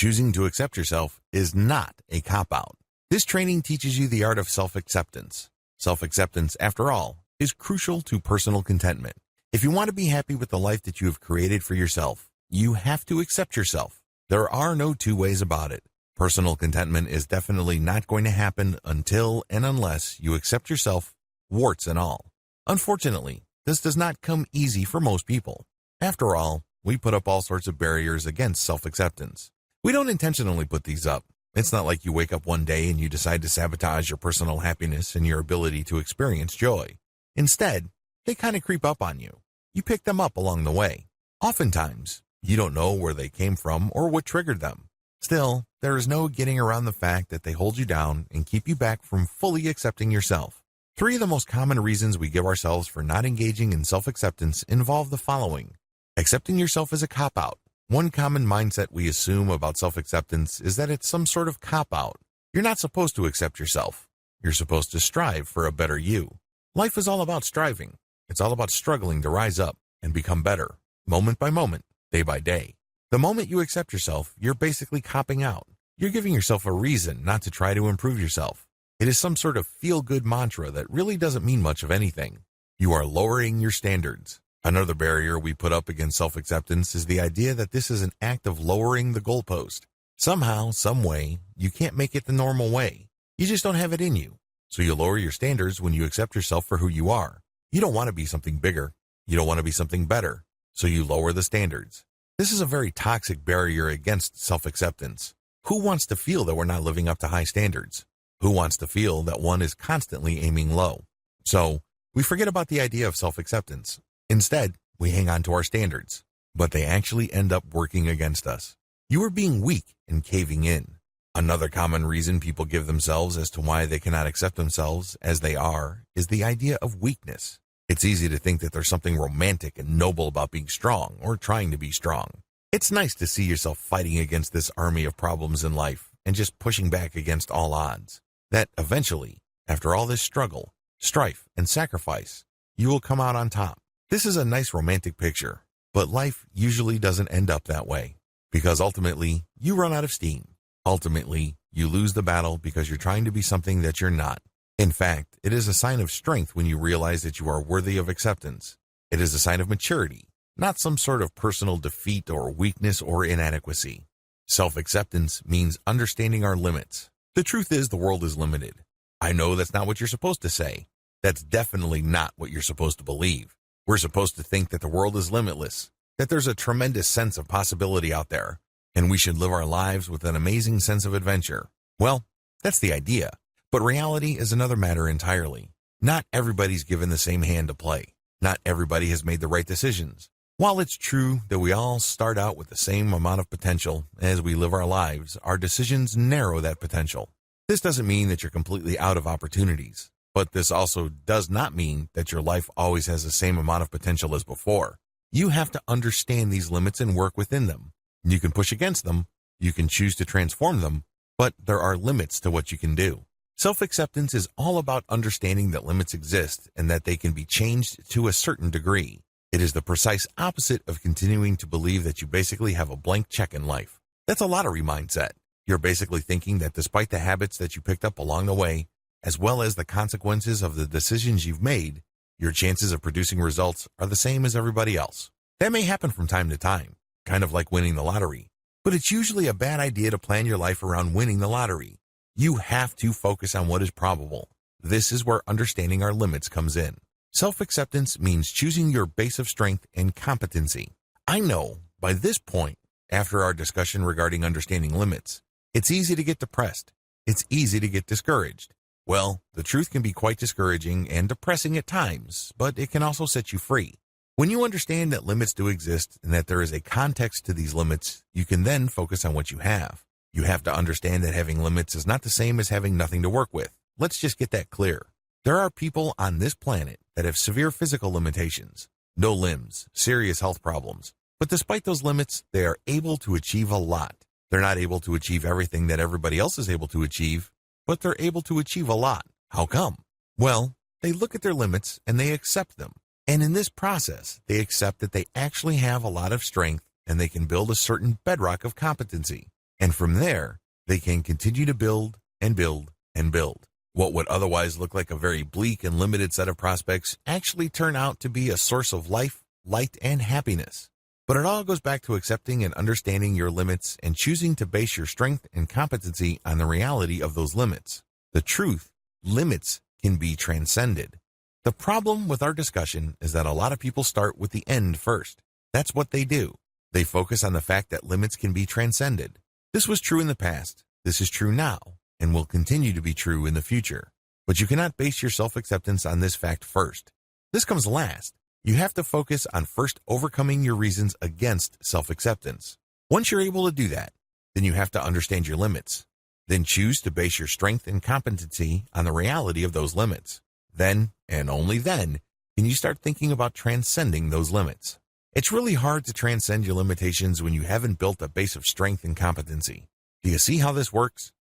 Choosing to accept yourself is not a cop-out. This training teaches you the art of self-acceptance. Self-acceptance, after all, is crucial to personal contentment. If you want to be happy with the life that you have created for yourself, you have to accept yourself. There are no two ways about it. Personal contentment is definitely not going to happen until and unless you accept yourself, warts and all. Unfortunately, this does not come easy for most people. After all, we put up all sorts of barriers against self-acceptance. We don't intentionally put these up. It's not like you wake up one day and you decide to sabotage your personal happiness and your ability to experience joy. Instead, they kind of creep up on you. You pick them up along the way. Oftentimes, you don't know where they came from or what triggered them. Still, there is no getting around the fact that they hold you down and keep you back from fully accepting yourself. 3 of the most common reasons we give ourselves for not engaging in self-acceptance involve the following. Accepting yourself is a cop-out. One common mindset we assume about self-acceptance is that it's some sort of cop-out. You're not supposed to accept yourself. You're supposed to strive for a better you. Life is all about striving. It's all about struggling to rise up and become better, moment by moment, day by day. The moment you accept yourself, you're basically copping out. You're giving yourself a reason not to try to improve yourself. It is some sort of feel-good mantra that really doesn't mean much of anything. You are lowering your standards. Another barrier we put up against self-acceptance is the idea that this is an act of lowering the goalpost. Somehow, some way, you can't make it the normal way. You just don't have it in you. So you lower your standards when you accept yourself for who you are. You don't want to be something bigger. You don't want to be something better. So you lower the standards. This is a very toxic barrier against self-acceptance. Who wants to feel that we're not living up to high standards? Who wants to feel that one is constantly aiming low? So, we forget about the idea of self-acceptance. Instead, we hang on to our standards, but they actually end up working against us. You are being weak and caving in. Another common reason people give themselves as to why they cannot accept themselves as they are is the idea of weakness. It's easy to think that there's something romantic and noble about being strong or trying to be strong. It's nice to see yourself fighting against this army of problems in life and just pushing back against all odds. That eventually, after all this struggle, strife, and sacrifice, you will come out on top. This is a nice romantic picture, but life usually doesn't end up that way. Because ultimately, you run out of steam. Ultimately, you lose the battle because you're trying to be something that you're not. In fact, it is a sign of strength when you realize that you are worthy of acceptance. It is a sign of maturity, not some sort of personal defeat or weakness or inadequacy. Self-acceptance means understanding our limits. The truth is the world is limited. I know that's not what you're supposed to say. That's definitely not what you're supposed to believe. We're supposed to think that the world is limitless, that there's a tremendous sense of possibility out there, and we should live our lives with an amazing sense of adventure. Well, that's the idea. But reality is another matter entirely. Not everybody's given the same hand to play. Not everybody has made the right decisions. While it's true that we all start out with the same amount of potential as we live our lives, our decisions narrow that potential. This doesn't mean that you're completely out of opportunities, but this also does not mean that your life always has the same amount of potential as before. You have to understand these limits and work within them. You can push against them, you can choose to transform them, but there are limits to what you can do. Self-acceptance is all about understanding that limits exist and that they can be changed to a certain degree. It is the precise opposite of continuing to believe that you basically have a blank check in life. That's a lottery mindset. You're basically thinking that despite the habits that you picked up along the way, as well as the consequences of the decisions you've made, your chances of producing results are the same as everybody else. That may happen from time to time, kind of like winning the lottery. But it's usually a bad idea to plan your life around winning the lottery. You have to focus on what is probable. This is where understanding our limits comes in. Self-acceptance means choosing your base of strength and competency. I know, by this point, after our discussion regarding understanding limits, it's easy to get depressed. It's easy to get discouraged. Well, the truth can be quite discouraging and depressing at times, but it can also set you free. When you understand that limits do exist and that there is a context to these limits, you can then focus on what you have. You have to understand that having limits is not the same as having nothing to work with. Let's just get that clear. There are people on this planet that have severe physical limitations, no limbs, serious health problems. But despite those limits, they are able to achieve a lot. They're not able to achieve everything that everybody else is able to achieve, but they're able to achieve a lot. How come? Well, they look at their limits and they accept them. And in this process, they accept that they actually have a lot of strength and they can build a certain bedrock of competency. And from there, they can continue to build and build and build. What would otherwise look like a very bleak and limited set of prospects actually turn out to be a source of life, light, and happiness. But it all goes back to accepting and understanding your limits and choosing to base your strength and competency on the reality of those limits. The truth, limits can be transcended. The problem with our discussion is that a lot of people start with the end first. That's what they do. They focus on the fact that limits can be transcended. This was true in the past, this is true now, and will continue to be true in the future. But you cannot base your self-acceptance on this fact first. This comes last. You have to focus on first overcoming your reasons against self-acceptance. Once you're able to do that, then you have to understand your limits. Then choose to base your strength and competency on the reality of those limits. Then, and only then, can you start thinking about transcending those limits. It's really hard to transcend your limitations when you haven't built a base of strength and competency. Do you see how this works?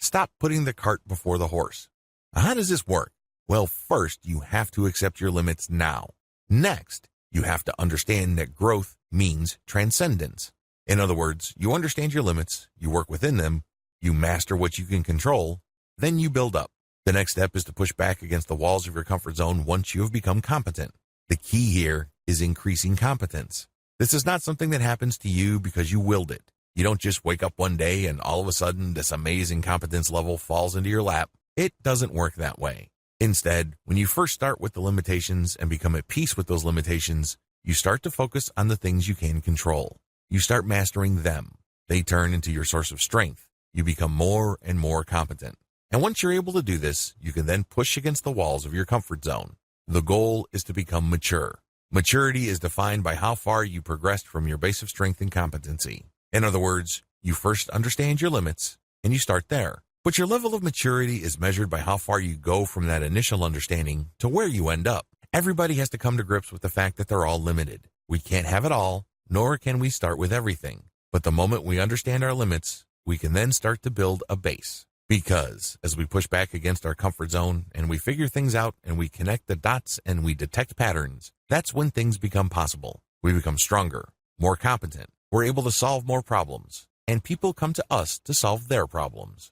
Stop putting the cart before the horse. How does this work? Well, first, you have to accept your limits now. Next, you have to understand that growth means transcendence. In other words, you understand your limits, you work within them, you master what you can control, then you build up. The next step is to push back against the walls of your comfort zone once you have become competent. The key here is increasing competence. This is not something that happens to you because you willed it. You don't just wake up one day and all of a sudden this amazing competence level falls into your lap. It doesn't work that way. Instead, when you first start with the limitations and become at peace with those limitations, you start to focus on the things you can control. You start mastering them. They turn into your source of strength. You become more and more competent. And once you're able to do this, you can then push against the walls of your comfort zone. The goal is to become mature. Maturity is defined by how far you progressed from your base of strength and competency. In other words, you first understand your limits, and you start there. But your level of maturity is measured by how far you go from that initial understanding to where you end up. Everybody has to come to grips with the fact that they're all limited. We can't have it all, nor can we start with everything. But the moment we understand our limits, we can then start to build a base. Because as we push back against our comfort zone and we figure things out and we connect the dots and we detect patterns, that's when things become possible. We become stronger, more competent. We're able to solve more problems, and people come to us to solve their problems.